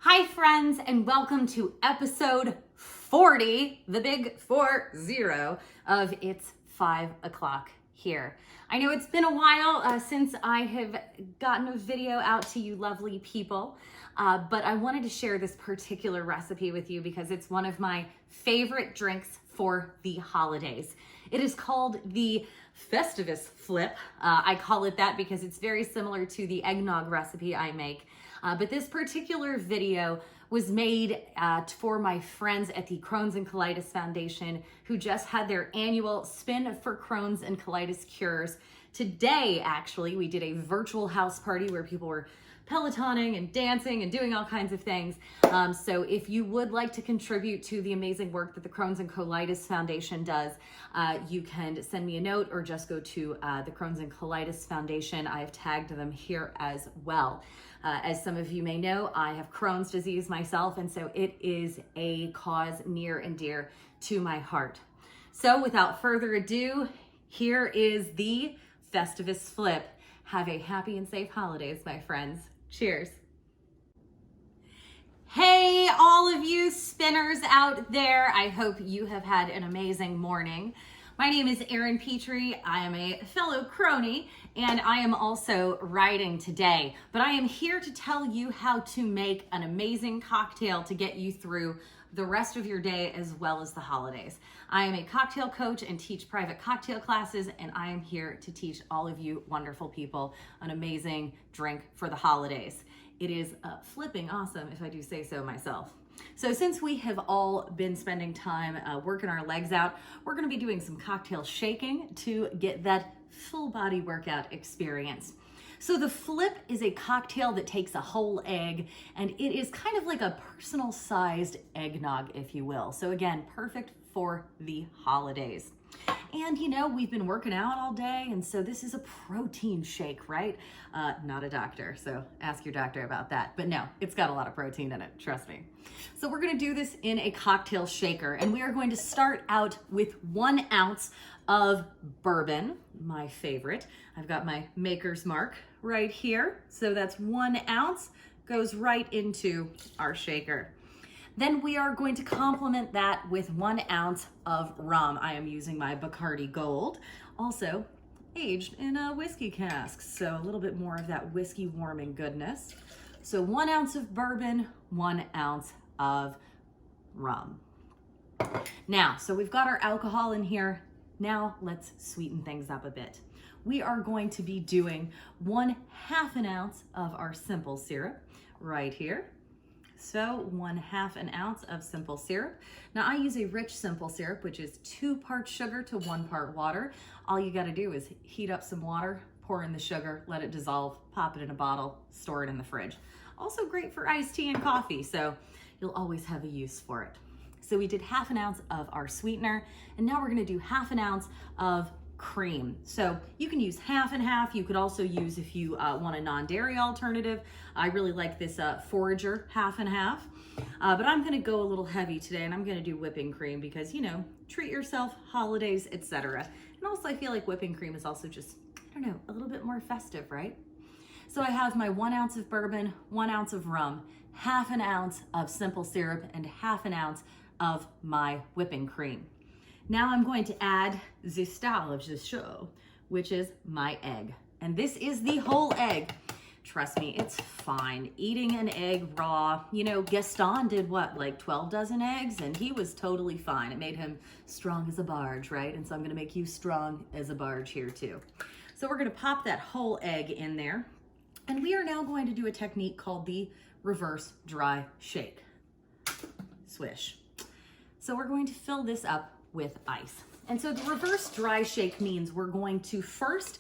Hi friends, and welcome to episode 40, the big 40 of It's 5 o'clock here. I know it's been a while since I have gotten a video out to you lovely people, but I wanted to share this particular recipe with you because it's one of my favorite drinks for the holidays. It is called the Festivus flip. I call it that because it's very similar to the eggnog recipe I make. But this particular video was made for my friends at the Crohn's and Colitis Foundation who just had their annual Spin for Crohn's and Colitis Cures. Today, actually, we did a virtual house party where people were pelotoning and dancing and doing all kinds of things. So if you would like to contribute to the amazing work that the Crohn's and Colitis Foundation does, you can send me a note or just go to the Crohn's and Colitis Foundation. I have tagged them here as well. As some of you may know, I have Crohn's disease myself, and so it is a cause near and dear to my heart. So without further ado, here is the Festivus flip. Have a happy and safe holidays, my friends. Cheers. Hey, all of you spinners out there. I hope you have had an amazing morning. My name is Erin Petrie. I am a fellow crony, and I am also writing today. But I am here to tell you how to make an amazing cocktail to get you through the rest of your day as well as the holidays. I am a cocktail coach and teach private cocktail classes, and I am here to teach all of you wonderful people an amazing drink for the holidays. It is flipping awesome, if I do say so myself. So since we have all been spending time working our legs out, we're going to be doing some cocktail shaking to get that full body workout experience. So the flip is a cocktail that takes a whole egg, and it is kind of like a personal sized eggnog, if you will. So again, perfect for the holidays. And you know, we've been working out all day, and so this is a protein shake, right? Not a doctor, so ask your doctor about that. But no, it's got a lot of protein in it, trust me. So we're gonna do this in a cocktail shaker, and we are going to start out with 1 ounce of bourbon, my favorite. I've got my maker's mark right here. So that's 1 ounce, goes right into our shaker. Then we are going to complement that with 1 ounce of rum. I am using my Bacardi Gold, also aged in a whiskey cask. So a little bit more of that whiskey warming goodness. So 1 ounce of bourbon, 1 ounce of rum. Now, so we've got our alcohol in here. Now let's sweeten things up a bit. We are going to be doing 1/2 ounce of our simple syrup right here. So 1/2 ounce of simple syrup. Now I use a rich simple syrup, which is 2 parts sugar to 1 part water. All you got to do is heat up some water, pour in the sugar, let it dissolve, pop it in a bottle, store it in the fridge. Also great for iced tea and coffee, so you'll always have a use for it. So we did 1/2 ounce of our sweetener, and now we're going to do 1/2 ounce of cream. So you can use 1/2 and 1/2. You could also use, if you want a non-dairy alternative, I really like this Forager 1/2 and 1/2. But I'm going to go a little heavy today, and I'm going to do whipping cream because, you know, treat yourself, holidays, etc. And also I feel like whipping cream is also just, I don't know, a little bit more festive, right? So I have my 1 ounce of bourbon, 1 ounce of rum, 1/2 ounce of simple syrup, and 1/2 ounce of my whipping cream. Now I'm going to add the star of the show, which is my egg. And this is the whole egg. Trust me, it's fine. Eating an egg raw, you know, Gaston did what, like 12 dozen eggs? And he was totally fine. It made him strong as a barge, right? And so I'm gonna make you strong as a barge here too. So we're gonna pop that whole egg in there. And we are now going to do a technique called the reverse dry shake. Swish. So we're going to fill this up with ice. And so the reverse dry shake means we're going to first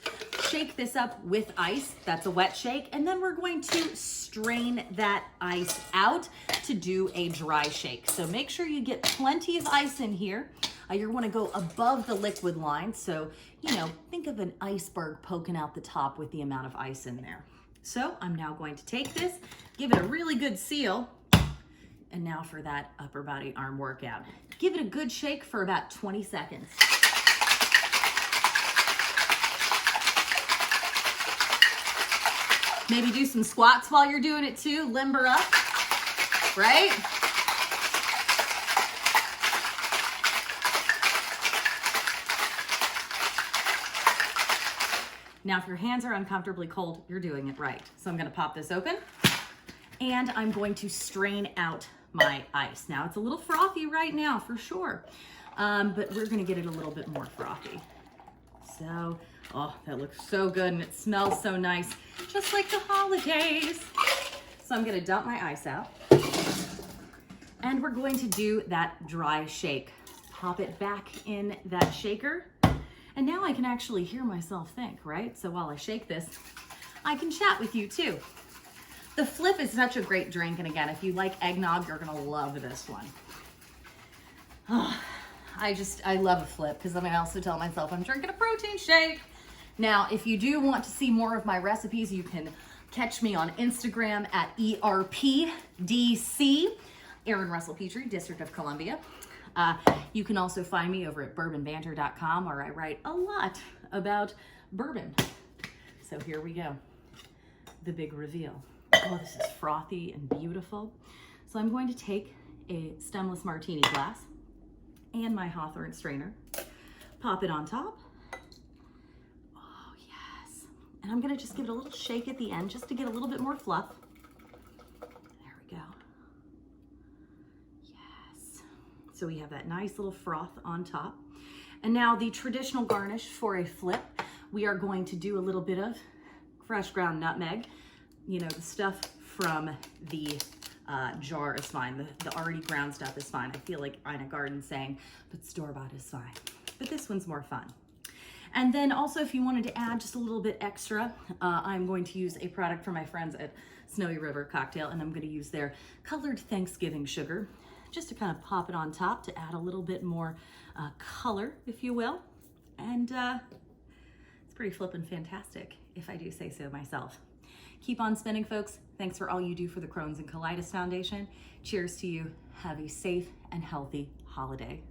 shake this up with ice. That's a wet shake. And then we're going to strain that ice out to do a dry shake. So make sure you get plenty of ice in here. You're going to go above the liquid line. So, you know, think of an iceberg poking out the top with the amount of ice in there. So I'm now going to take this, give it a really good seal. And now for that upper body arm workout. Give it a good shake for about 20 seconds. Maybe do some squats while you're doing it too. Limber up. right? Now, if your hands are uncomfortably cold, you're doing it right. So I'm gonna pop this open and I'm going to strain out my ice. Now, it's a little frothy right now for sure, but we're gonna get it a little bit more frothy. So, oh, that looks so good and it smells so nice, just like the holidays. So I'm gonna dump my ice out and we're going to do that dry shake. Pop it back in that shaker. And now I can actually hear myself think, right? So while I shake this, I can chat with you too. The flip is such a great drink. And again, if you like eggnog, you're gonna love this one. Oh, I love a flip because then I also tell myself I'm drinking a protein shake. Now, if you do want to see more of my recipes, you can catch me on Instagram at ERPDC, Erin Russell Petrie, District of Columbia. You can also find me over at bourbonbanter.com where I write a lot about bourbon. So here we go, the big reveal. Oh, this is frothy and beautiful. So I'm going to take a stemless martini glass and my Hawthorne strainer, pop it on top. Oh yes. And I'm gonna just give it a little shake at the end just to get a little bit more fluff. There we go. So we have that nice little froth on top. And now the traditional garnish for a flip, we are going to do a little bit of fresh ground nutmeg. You know, the stuff from the jar is fine. The already ground stuff is fine. I feel like Ina Garden's saying, but store-bought is fine. But this one's more fun. And then also if you wanted to add just a little bit extra, I'm going to use a product from my friends at Snowy River Cocktail, and I'm going to use their colored Thanksgiving sugar, just to kind of pop it on top to add a little bit more color, if you will. And it's pretty flippin' fantastic, if I do say so myself. Keep on spinning, folks. Thanks for all you do for the Crohn's and Colitis Foundation. Cheers to you. Have a safe and healthy holiday.